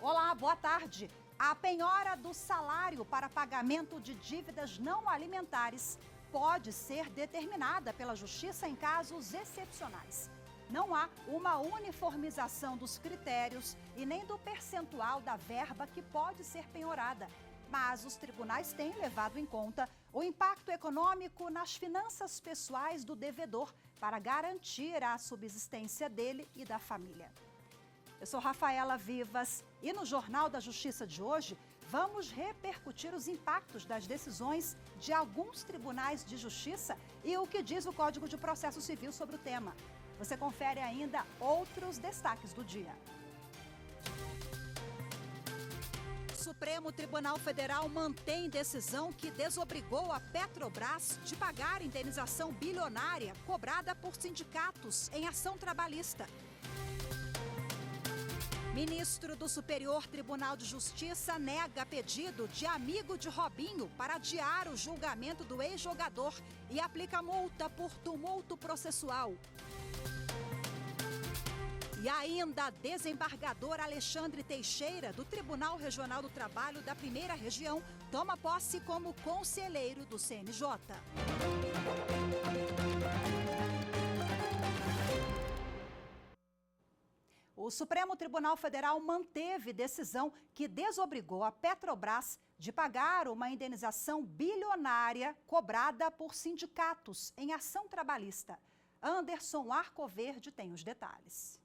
Olá, boa tarde. A penhora do salário para pagamento de dívidas não alimentares pode ser determinada pela Justiça em casos excepcionais. Não há uma uniformização dos critérios e nem do percentual da verba que pode ser penhorada, mas os tribunais têm levado em conta o impacto econômico nas finanças pessoais do devedor para garantir a subsistência dele e da família. Eu sou Rafaela Vivas e no Jornal da Justiça de hoje vamos repercutir os impactos das decisões de alguns tribunais de justiça e o que diz o Código de Processo Civil sobre o tema. Você confere ainda outros destaques do dia. Supremo Tribunal Federal mantém decisão que desobrigou a Petrobras de pagar indenização bilionária cobrada por sindicatos em ação trabalhista. Ministro do Superior Tribunal de Justiça nega pedido de amigo de Robinho para adiar o julgamento do ex-jogador e aplica multa por tumulto processual. E ainda, desembargador Alexandre Teixeira, do Tribunal Regional do Trabalho da Primeira Região, toma posse como conselheiro do CNJ. O Supremo Tribunal Federal manteve decisão que desobrigou a Petrobras de pagar uma indenização bilionária cobrada por sindicatos em ação trabalhista. Anderson Arcoverde tem os detalhes.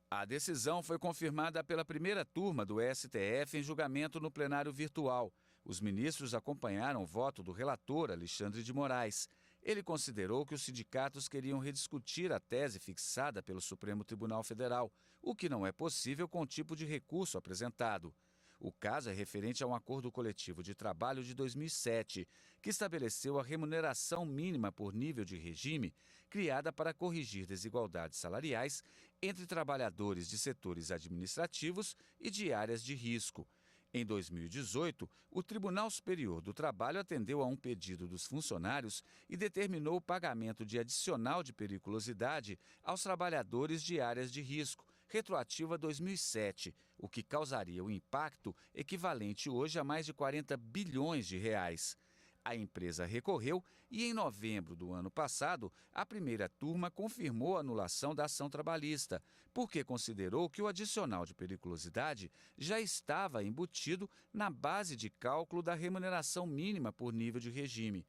A decisão foi confirmada pela primeira turma do STF em julgamento no plenário virtual. Os ministros acompanharam o voto do relator Alexandre de Moraes. Ele considerou que os sindicatos queriam rediscutir a tese fixada pelo Supremo Tribunal Federal, o que não é possível com o tipo de recurso apresentado. O caso é referente a um acordo coletivo de trabalho de 2007, que estabeleceu a remuneração mínima por nível de regime, criada para corrigir desigualdades salariais entre trabalhadores de setores administrativos e de áreas de risco. Em 2018, o Tribunal Superior do Trabalho atendeu a um pedido dos funcionários e determinou o pagamento de adicional de periculosidade aos trabalhadores de áreas de risco, retroativo a 2007, o que causaria um impacto equivalente hoje a mais de 40 bilhões de reais. A empresa recorreu e, em novembro do ano passado, a primeira turma confirmou a anulação da ação trabalhista, porque considerou que o adicional de periculosidade já estava embutido na base de cálculo da remuneração mínima por nível de regime.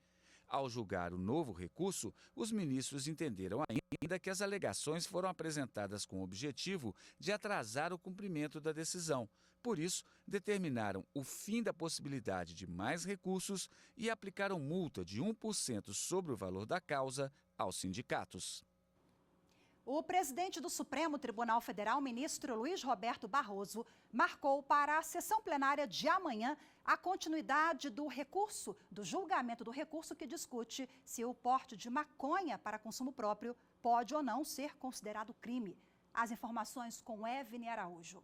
Ao julgar o novo recurso, os ministros entenderam ainda que as alegações foram apresentadas com o objetivo de atrasar o cumprimento da decisão. Por isso, determinaram o fim da possibilidade de mais recursos e aplicaram multa de 1% sobre o valor da causa aos sindicatos. O presidente do Supremo Tribunal Federal, ministro Luiz Roberto Barroso, marcou para a sessão plenária de amanhã a continuidade do julgamento do recurso que discute se o porte de maconha para consumo próprio pode ou não ser considerado crime. As informações com Evne Araújo.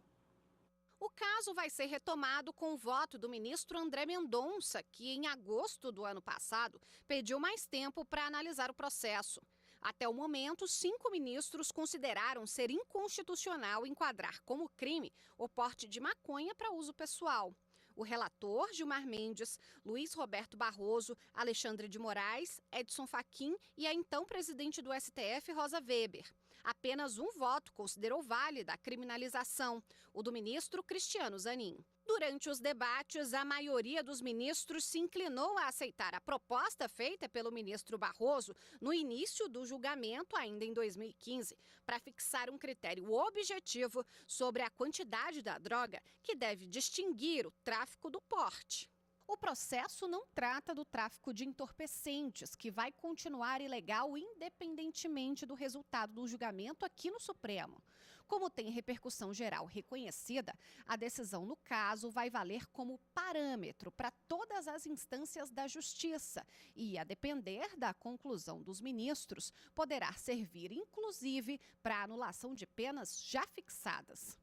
O caso vai ser retomado com o voto do ministro André Mendonça, que em agosto do ano passado pediu mais tempo para analisar o processo. Até o momento, 5 ministros consideraram ser inconstitucional enquadrar como crime o porte de maconha para uso pessoal. O relator, Gilmar Mendes, Luiz Roberto Barroso, Alexandre de Moraes, Edson Fachin e a então presidente do STF, Rosa Weber. Apenas um voto considerou válida a criminalização, o do ministro Cristiano Zanin. Durante os debates, a maioria dos ministros se inclinou a aceitar a proposta feita pelo ministro Barroso no início do julgamento, ainda em 2015, para fixar um critério objetivo sobre a quantidade da droga que deve distinguir o tráfico do porte. O processo não trata do tráfico de entorpecentes, que vai continuar ilegal independentemente do resultado do julgamento aqui no Supremo. Como tem repercussão geral reconhecida, a decisão no caso vai valer como parâmetro para todas as instâncias da Justiça e, a depender da conclusão dos ministros, poderá servir inclusive para anulação de penas já fixadas.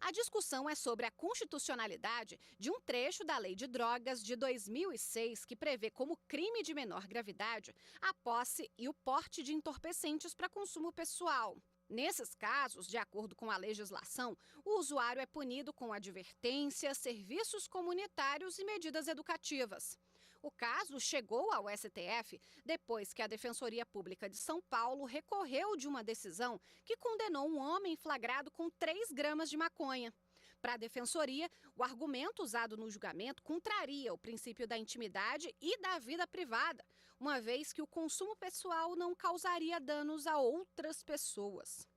A discussão é sobre a constitucionalidade de um trecho da Lei de Drogas de 2006 que prevê como crime de menor gravidade a posse e o porte de entorpecentes para consumo pessoal. Nesses casos, de acordo com a legislação, o usuário é punido com advertência, serviços comunitários e medidas educativas. O caso chegou ao STF depois que a Defensoria Pública de São Paulo recorreu de uma decisão que condenou um homem flagrado com 3 gramas de maconha. Para a Defensoria, o argumento usado no julgamento contraria o princípio da intimidade e da vida privada, uma vez que o consumo pessoal não causaria danos a outras pessoas.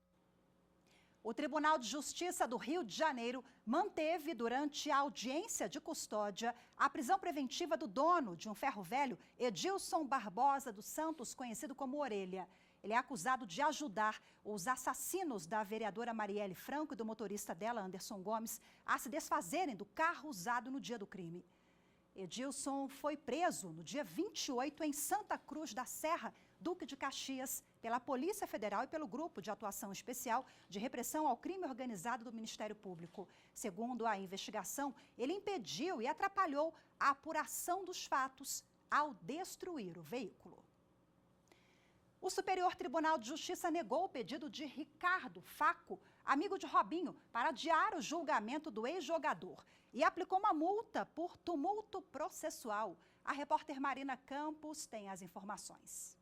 O Tribunal de Justiça do Rio de Janeiro manteve, durante a audiência de custódia, a prisão preventiva do dono de um ferro velho, Edilson Barbosa dos Santos, conhecido como Orelha. Ele é acusado de ajudar os assassinos da vereadora Marielle Franco e do motorista dela, Anderson Gomes, a se desfazerem do carro usado no dia do crime. Edilson foi preso no dia 28 em Santa Cruz da Serra, Duque de Caxias, pela Polícia Federal e pelo Grupo de Atuação Especial de Repressão ao Crime Organizado do Ministério Público. Segundo a investigação, ele impediu e atrapalhou a apuração dos fatos ao destruir o veículo. O Superior Tribunal de Justiça negou o pedido de Ricardo Facco, amigo de Robinho, para adiar o julgamento do ex-jogador e aplicou uma multa por tumulto processual. A repórter Marina Campos tem as informações.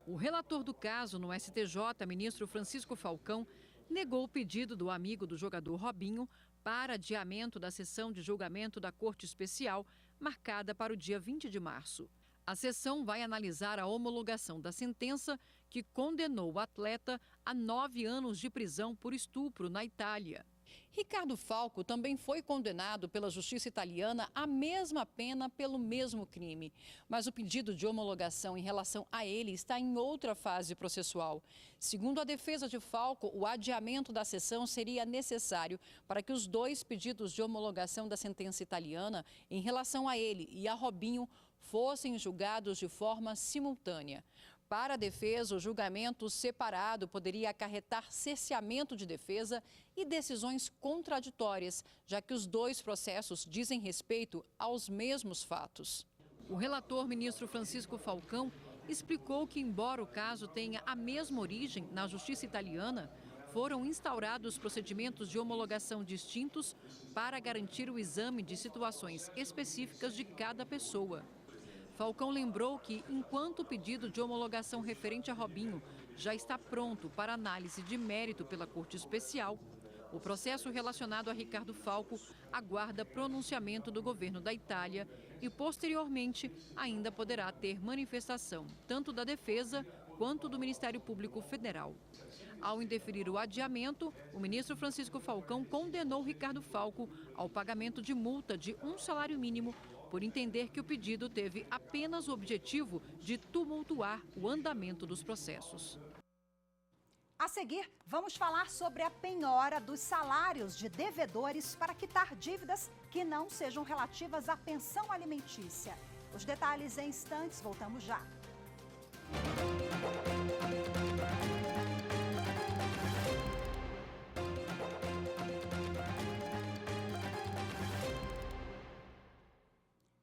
O relator do caso no STJ, ministro Francisco Falcão, negou o pedido do amigo do jogador Robinho para adiamento da sessão de julgamento da Corte Especial, marcada para o dia 20 de março. A sessão vai analisar a homologação da sentença que condenou o atleta a 9 anos de prisão por estupro na Itália. Ricardo Falco também foi condenado pela justiça italiana à mesma pena pelo mesmo crime. Mas o pedido de homologação em relação a ele está em outra fase processual. Segundo a defesa de Falco, o adiamento da sessão seria necessário para que os 2 pedidos de homologação da sentença italiana em relação a ele e a Robinho fossem julgados de forma simultânea. Para a defesa, o julgamento separado poderia acarretar cerceamento de defesa e decisões contraditórias, já que os 2 processos dizem respeito aos mesmos fatos. O relator, ministro Francisco Falcão, explicou que, embora o caso tenha a mesma origem na justiça italiana, foram instaurados procedimentos de homologação distintos para garantir o exame de situações específicas de cada pessoa. Falcão lembrou que, enquanto o pedido de homologação referente a Robinho já está pronto para análise de mérito pela Corte Especial, o processo relacionado a Ricardo Falco aguarda pronunciamento do governo da Itália e, posteriormente, ainda poderá ter manifestação tanto da defesa quanto do Ministério Público Federal. Ao indeferir o adiamento, o ministro Francisco Falcão condenou Ricardo Falco ao pagamento de multa de 1 salário mínimo por entender que o pedido teve apenas o objetivo de tumultuar o andamento dos processos. A seguir, vamos falar sobre a penhora dos salários de devedores para quitar dívidas que não sejam relativas à pensão alimentícia. Os detalhes em instantes, voltamos já.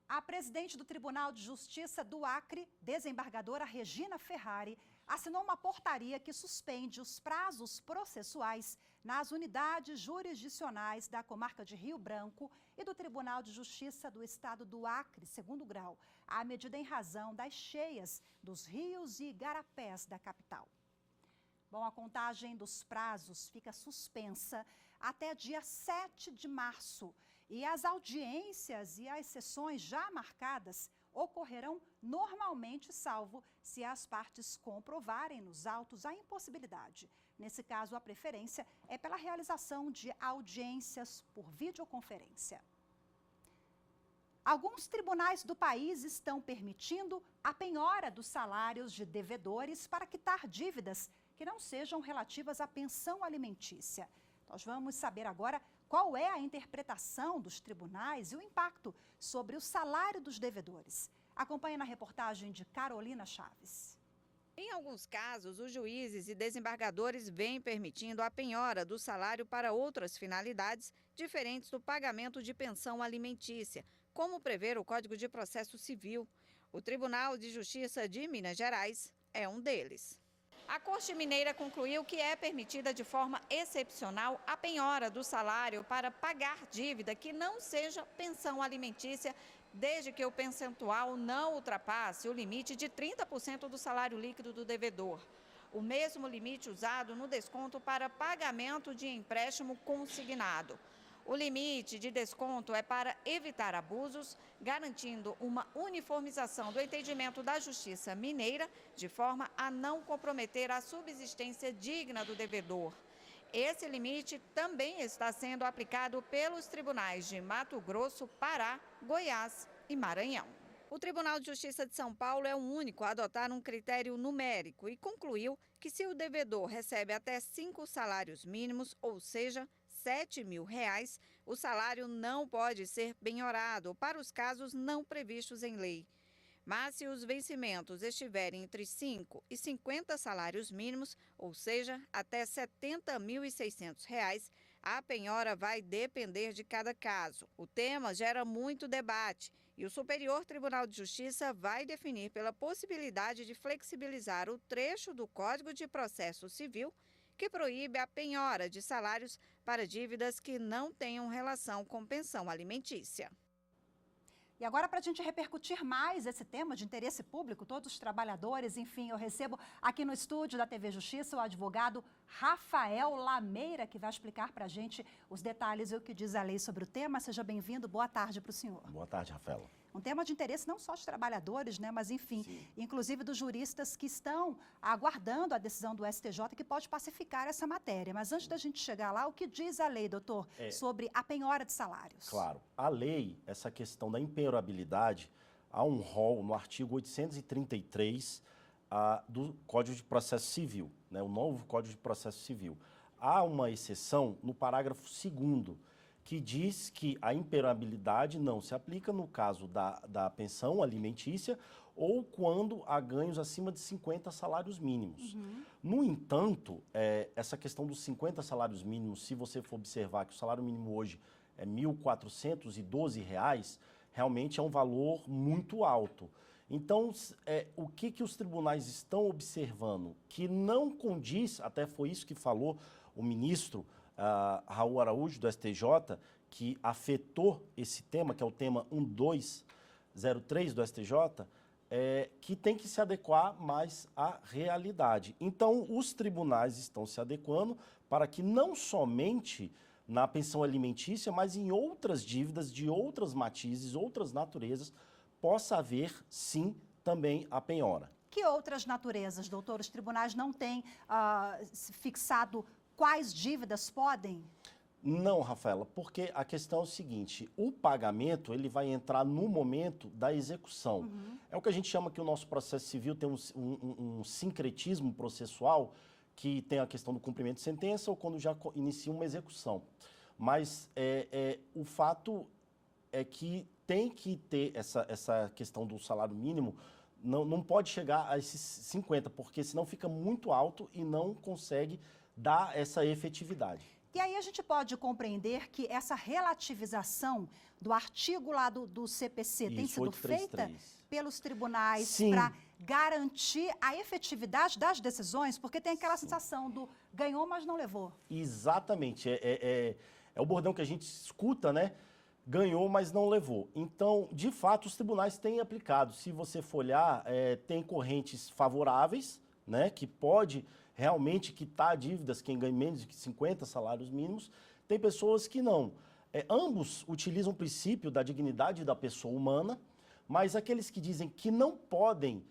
A presidente do Tribunal de Justiça do Acre, desembargadora Regina Ferrari, assinou uma portaria que suspende os prazos processuais nas unidades jurisdicionais da comarca de Rio Branco e do Tribunal de Justiça do Estado do Acre, 2º grau, à medida em razão das cheias dos rios e igarapés da capital. Bom, a contagem dos prazos fica suspensa até dia 7 de março. E as audiências e as sessões já marcadas ocorrerão normalmente, salvo se as partes comprovarem nos autos a impossibilidade. Nesse caso, a preferência é pela realização de audiências por videoconferência. Alguns tribunais do país estão permitindo a penhora dos salários de devedores para quitar dívidas que não sejam relativas à pensão alimentícia. Nós vamos saber agora qual é a interpretação dos tribunais e o impacto sobre o salário dos devedores. Acompanhe na reportagem de Carolina Chaves. Em alguns casos, os juízes e desembargadores vêm permitindo a penhora do salário para outras finalidades diferentes do pagamento de pensão alimentícia, como prevê o Código de Processo Civil. O Tribunal de Justiça de Minas Gerais é um deles. A Corte Mineira concluiu que é permitida de forma excepcional a penhora do salário para pagar dívida que não seja pensão alimentícia, desde que o percentual não ultrapasse o limite de 30% do salário líquido do devedor. O mesmo limite usado no desconto para pagamento de empréstimo consignado. O limite de desconto é para evitar abusos, garantindo uma uniformização do entendimento da Justiça Mineira, de forma a não comprometer a subsistência digna do devedor. Esse limite também está sendo aplicado pelos tribunais de Mato Grosso, Pará, Goiás e Maranhão. O Tribunal de Justiça de São Paulo é o único a adotar um critério numérico e concluiu que se o devedor recebe até 5 salários mínimos, ou seja, R$7.000, o salário não pode ser penhorado para os casos não previstos em lei. Mas se os vencimentos estiverem entre 5 e 50 salários mínimos, ou seja, até R$70.600, a penhora vai depender de cada caso. O tema gera muito debate e o Superior Tribunal de Justiça vai definir pela possibilidade de flexibilizar o trecho do Código de Processo Civil que proíbe a penhora de salários para dívidas que não tenham relação com pensão alimentícia. E agora, para a gente repercutir mais esse tema de interesse público, todos os trabalhadores, enfim, eu recebo aqui no estúdio da TV Justiça o advogado Rafael Lameira, que vai explicar para a gente os detalhes e o que diz a lei sobre o tema. Seja bem-vindo, boa tarde para o senhor. Boa tarde, Rafaela. Um tema de interesse não só de trabalhadores, né, mas enfim, Sim. inclusive dos juristas que estão aguardando a decisão do STJ que pode pacificar essa matéria. Mas antes da gente chegar lá, o que diz a lei, doutor, sobre a penhora de salários? Claro, a lei, essa questão da impenhorabilidade, há um rol no artigo 833 do Código de Processo Civil, né, o novo Código de Processo Civil. Há uma exceção no parágrafo 2º, que diz que a impenhorabilidade não se aplica no caso da pensão alimentícia ou quando há ganhos acima de 50 salários mínimos. No entanto, essa questão dos 50 salários mínimos, se você for observar que o salário mínimo hoje é R$ 1.412, realmente é um valor muito alto. Então, o que os tribunais estão observando? Que não condiz, até foi isso que falou o ministro Raul Araújo, do STJ, que afetou esse tema, que é o tema 1203 do STJ, que tem que se adequar mais à realidade. Então, os tribunais estão se adequando para que não somente na pensão alimentícia, mas em outras dívidas de outras matizes, outras naturezas, possa haver, sim, também a penhora. Que outras naturezas, doutor? Os tribunais não têm fixado quais dívidas podem? Não, Rafaela, porque a questão é o seguinte, o pagamento ele vai entrar no momento da execução. É o que a gente chama que o nosso processo civil tem um sincretismo processual, que tem a questão do cumprimento de sentença ou quando já inicia uma execução. Mas o fato é que tem que ter essa questão do salário mínimo, não pode chegar a esses 50, porque senão fica muito alto e não consegue dar essa efetividade. E aí a gente pode compreender que essa relativização do artigo lá do CPC tem sido 833. feita pelos tribunais Sim. para garantir a efetividade das decisões, porque tem aquela sensação do ganhou, mas não levou. Exatamente, é o bordão que a gente escuta, né? Ganhou, mas não levou. Então, de fato, os tribunais têm aplicado. Se você for olhar, tem correntes favoráveis, né? Que pode realmente quitar dívidas quem ganha menos de 50 salários mínimos. Tem pessoas que não. Ambos utilizam o princípio da dignidade da pessoa humana, mas aqueles que dizem que não podem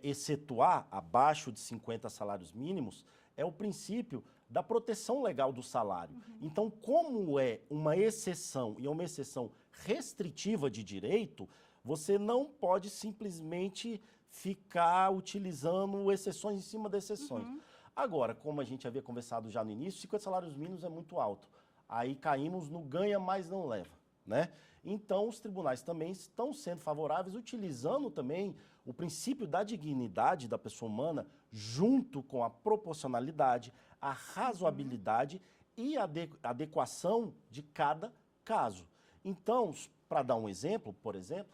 excetuar abaixo de 50 salários mínimos é o princípio da proteção legal do salário. Então, como é uma exceção e é uma exceção restritiva de direito, você não pode simplesmente ficar utilizando exceções em cima de exceções. Agora, como a gente havia conversado já no início, 50 salários mínimos é muito alto. Aí caímos no ganha, mas não leva, né? Então, os tribunais também estão sendo favoráveis, utilizando também o princípio da dignidade da pessoa humana, junto com a proporcionalidade, a razoabilidade e a adequação de cada caso. Então, para dar um exemplo, por exemplo,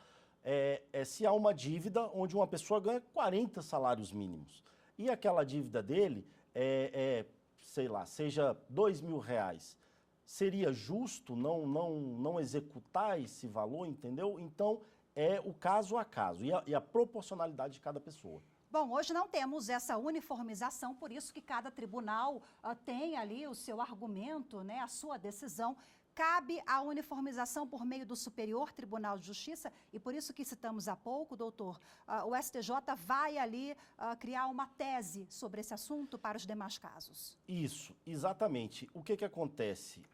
se há uma dívida onde uma pessoa ganha 40 salários mínimos, e aquela dívida dele sei lá, seja R$2.000, seria justo não executar esse valor, entendeu? Então, é o caso a caso e a proporcionalidade de cada pessoa. Bom, hoje não temos essa uniformização, por isso que cada tribunal tem ali o seu argumento, né, a sua decisão. Cabe a uniformização por meio do Superior Tribunal de Justiça e por isso que citamos há pouco, doutor, o STJ vai ali criar uma tese sobre esse assunto para os demais casos. Isso, exatamente. O que acontece?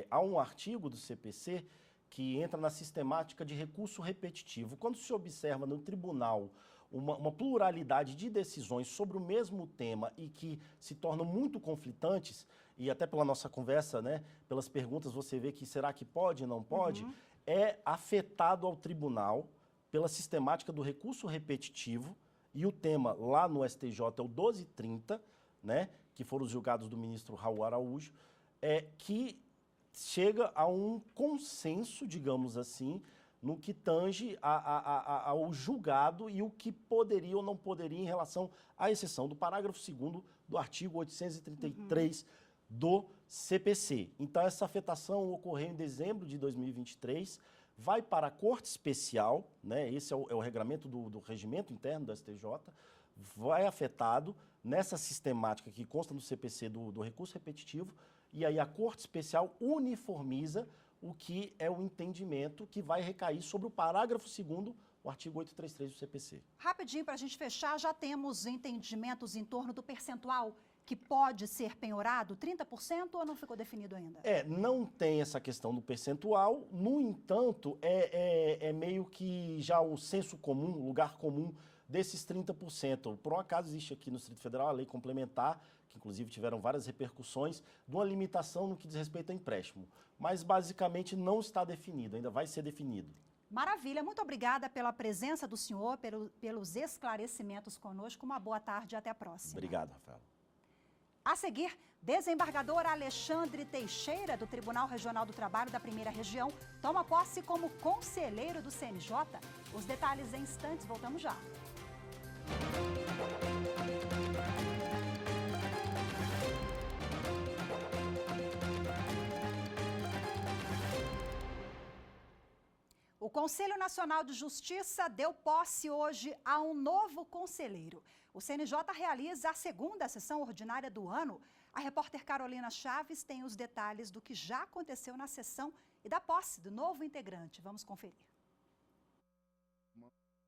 Há um artigo do CPC que entra na sistemática de recurso repetitivo. Quando se observa no tribunal uma pluralidade de decisões sobre o mesmo tema e que se tornam muito conflitantes, e até pela nossa conversa, né, pelas perguntas, você vê que será que pode, não pode, é afetado ao tribunal pela sistemática do recurso repetitivo, e o tema lá no STJ é o 1230, né, que foram os julgados do ministro Raul Araújo, que chega a um consenso, digamos assim, no que tange ao julgado e o que poderia ou não poderia em relação à exceção do parágrafo 2º do artigo 833 do CPC. Então, essa afetação ocorreu em dezembro de 2023, vai para a Corte Especial, né? Esse é o regramento do regimento interno do STJ, vai afetado nessa sistemática que consta no CPC do recurso repetitivo, e aí a Corte Especial uniformiza o que é o entendimento que vai recair sobre o parágrafo 2º, o artigo 833 do CPC. Rapidinho, para a gente fechar, já temos entendimentos em torno do percentual que pode ser penhorado, 30% ou não ficou definido ainda? Não tem essa questão do percentual, no entanto, é meio que já o senso comum, o lugar comum desses 30%. Por um acaso existe aqui no Distrito Federal a lei complementar, que inclusive tiveram várias repercussões, de uma limitação no que diz respeito ao empréstimo. Mas basicamente não está definido, ainda vai ser definido. Maravilha, muito obrigada pela presença do senhor, pelos esclarecimentos conosco. Uma boa tarde e até a próxima. Obrigado, Rafael. A seguir, desembargador Alexandre Teixeira, do Tribunal Regional do Trabalho da Primeira Região, toma posse como conselheiro do CNJ. Os detalhes em instantes, voltamos já. O Conselho Nacional de Justiça deu posse hoje a um novo conselheiro. O CNJ realiza a segunda sessão ordinária do ano. A repórter Carolina Chaves tem os detalhes do que já aconteceu na sessão e da posse do novo integrante. Vamos conferir.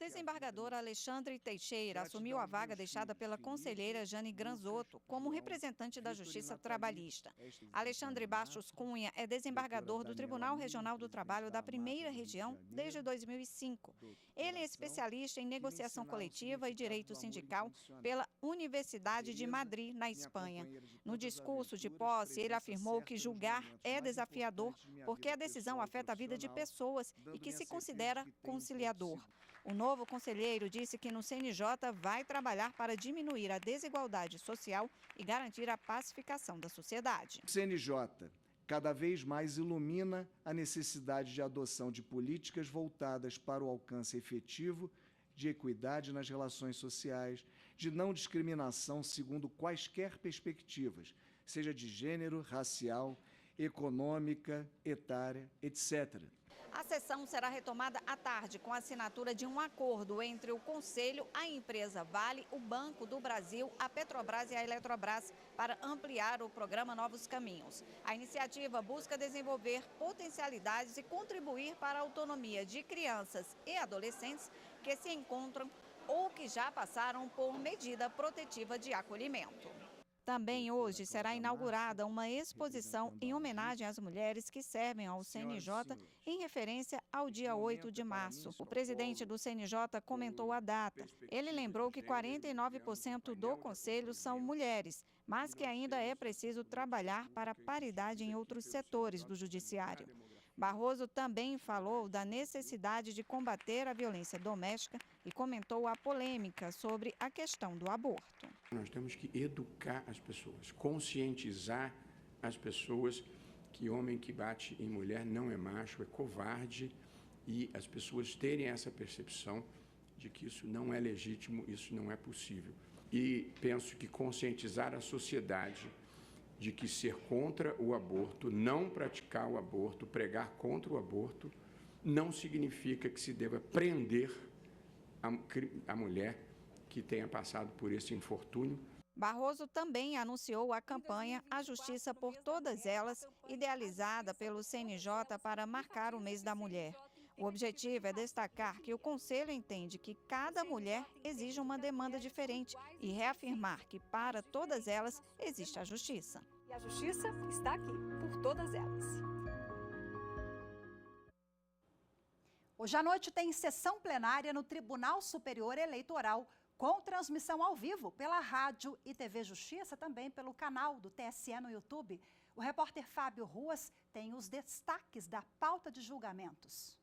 Desembargador Alexandre Teixeira assumiu a vaga deixada pela conselheira Jane Granzotto como representante da Justiça Trabalhista. Alexandre Bastos Cunha é desembargador do Tribunal Regional do Trabalho da Primeira Região desde 2005. Ele é especialista em negociação coletiva e direito sindical pela Universidade de Madrid, na Espanha. No discurso de posse, ele afirmou que julgar é desafiador porque a decisão afeta a vida de pessoas e que se considera conciliador. O novo conselheiro disse que no CNJ vai trabalhar para diminuir a desigualdade social e garantir a pacificação da sociedade. O CNJ cada vez mais ilumina a necessidade de adoção de políticas voltadas para o alcance efetivo de equidade nas relações sociais, de não discriminação segundo quaisquer perspectivas, seja de gênero, racial, econômica, etária, etc. A sessão será retomada à tarde com a assinatura de um acordo entre o Conselho, a empresa Vale, o Banco do Brasil, a Petrobras e a Eletrobras para ampliar o programa Novos Caminhos. A iniciativa busca desenvolver potencialidades e contribuir para a autonomia de crianças e adolescentes que se encontram ou que já passaram por medida protetiva de acolhimento. Também hoje será inaugurada uma exposição em homenagem às mulheres que servem ao CNJ em referência ao dia 8 de março. O presidente do CNJ comentou a data. Ele lembrou que 49% do Conselho são mulheres, mas que ainda é preciso trabalhar para a paridade em outros setores do Judiciário. Barroso também falou da necessidade de combater a violência doméstica e comentou a polêmica sobre a questão do aborto. Nós temos que educar as pessoas, conscientizar as pessoas que homem que bate em mulher não é macho, é covarde, e as pessoas terem essa percepção de que isso não é legítimo, isso não é possível. E penso que conscientizar a sociedade de que ser contra o aborto, não praticar o aborto, pregar contra o aborto, não significa que se deva prender a mulher que tenha passado por esse infortúnio. Barroso também anunciou a campanha A Justiça por Todas Elas, idealizada pelo CNJ para marcar o mês da mulher. O objetivo é destacar que o Conselho entende que cada mulher exige uma demanda diferente e reafirmar que para todas elas existe a justiça. E a justiça está aqui, por todas elas. Hoje à noite tem sessão plenária no Tribunal Superior Eleitoral, com transmissão ao vivo pela rádio e TV Justiça, também pelo canal do TSE no YouTube. O repórter Fábio Ruas tem os destaques da pauta de julgamentos.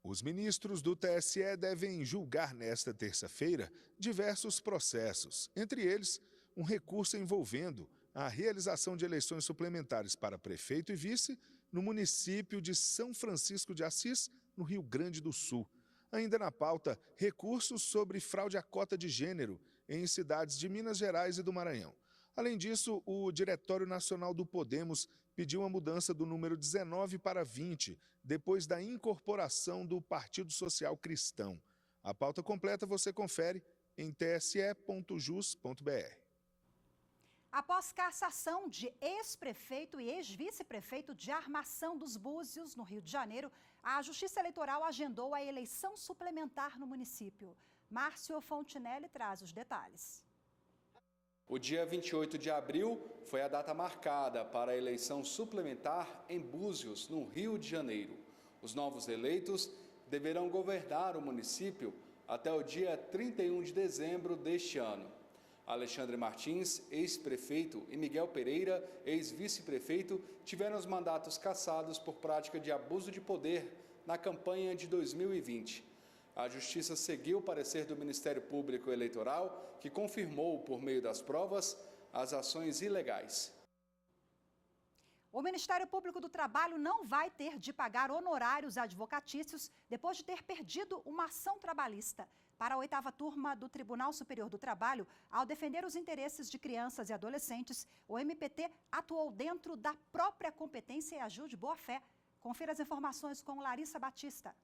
Os ministros do TSE devem julgar nesta terça-feira diversos processos, entre eles um recurso envolvendo a realização de eleições suplementares para prefeito e vice no município de São Francisco de Assis, no Rio Grande do Sul. Ainda na pauta, recursos sobre fraude à cota de gênero em cidades de Minas Gerais e do Maranhão. Além disso, o Diretório Nacional do Podemos pediu a mudança do número 19 para 20, depois da incorporação do Partido Social Cristão. A pauta completa você confere em tse.jus.br. Após cassação de ex-prefeito e ex-vice-prefeito de Armação dos Búzios, no Rio de Janeiro, a Justiça Eleitoral agendou a eleição suplementar no município. Márcio Fontinelli traz os detalhes. O dia 28 de abril foi a data marcada para a eleição suplementar em Búzios, no Rio de Janeiro. Os novos eleitos deverão governar o município até o dia 31 de dezembro deste ano. Alexandre Martins, ex-prefeito, e Miguel Pereira, ex-vice-prefeito, tiveram os mandatos cassados por prática de abuso de poder na campanha de 2020. A Justiça seguiu o parecer do Ministério Público Eleitoral, que confirmou, por meio das provas, as ações ilegais. O Ministério Público do Trabalho não vai ter de pagar honorários advocatícios depois de ter perdido uma ação trabalhista. Para a 8ª turma do Tribunal Superior do Trabalho, ao defender os interesses de crianças e adolescentes, o MPT atuou dentro da própria competência e agiu de boa fé. Confira as informações com Larissa Batista.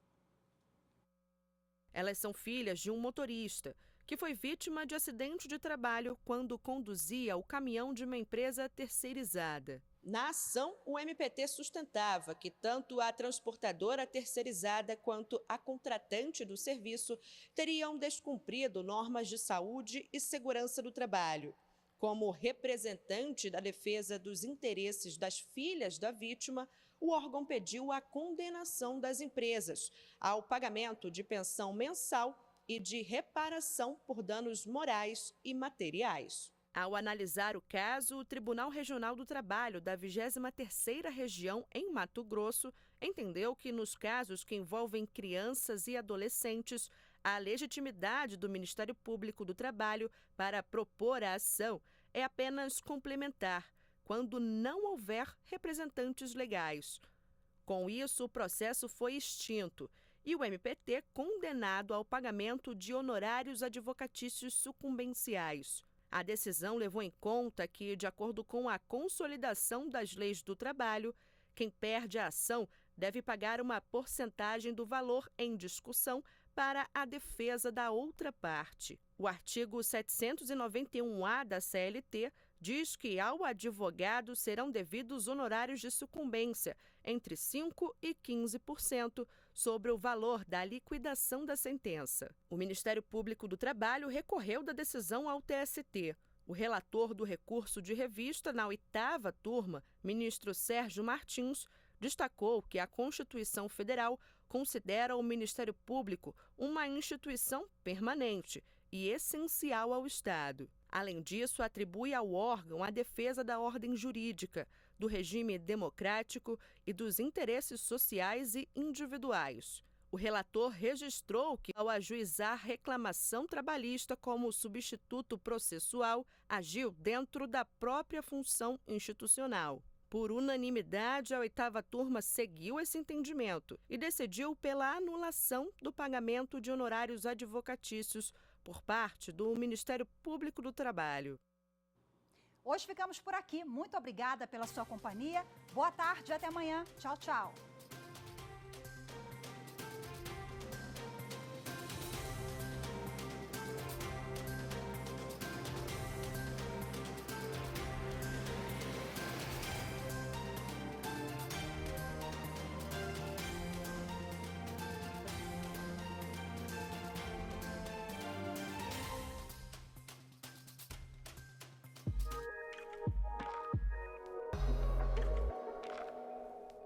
Elas são filhas de um motorista que foi vítima de acidente de trabalho quando conduzia o caminhão de uma empresa terceirizada. Na ação, o MPT sustentava que tanto a transportadora terceirizada quanto a contratante do serviço teriam descumprido normas de saúde e segurança do trabalho. Como representante da defesa dos interesses das filhas da vítima, o órgão pediu a condenação das empresas ao pagamento de pensão mensal e de reparação por danos morais e materiais. Ao analisar o caso, o Tribunal Regional do Trabalho da 23ª Região, em Mato Grosso, entendeu que nos casos que envolvem crianças e adolescentes, a legitimidade do Ministério Público do Trabalho para propor a ação é apenas complementar, quando não houver representantes legais. Com isso, o processo foi extinto e o MPT condenado ao pagamento de honorários advocatícios sucumbenciais. A decisão levou em conta que, de acordo com a consolidação das leis do trabalho, quem perde a ação deve pagar uma porcentagem do valor em discussão para a defesa da outra parte. O artigo 791-A da CLT diz que ao advogado serão devidos honorários de sucumbência entre 5% e 15% sobre o valor da liquidação da sentença. O Ministério Público do Trabalho recorreu da decisão ao TST. O relator do recurso de revista na 8ª turma, ministro Sérgio Martins, destacou que a Constituição Federal considera o Ministério Público uma instituição permanente e essencial ao Estado. Além disso, atribui ao órgão a defesa da ordem jurídica, do regime democrático e dos interesses sociais e individuais. O relator registrou que, ao ajuizar reclamação trabalhista como substituto processual, agiu dentro da própria função institucional. Por unanimidade, a 8ª turma seguiu esse entendimento e decidiu pela anulação do pagamento de honorários advocatícios por parte do Ministério Público do Trabalho. Hoje ficamos por aqui. Muito obrigada pela sua companhia. Boa tarde e até amanhã. Tchau, tchau.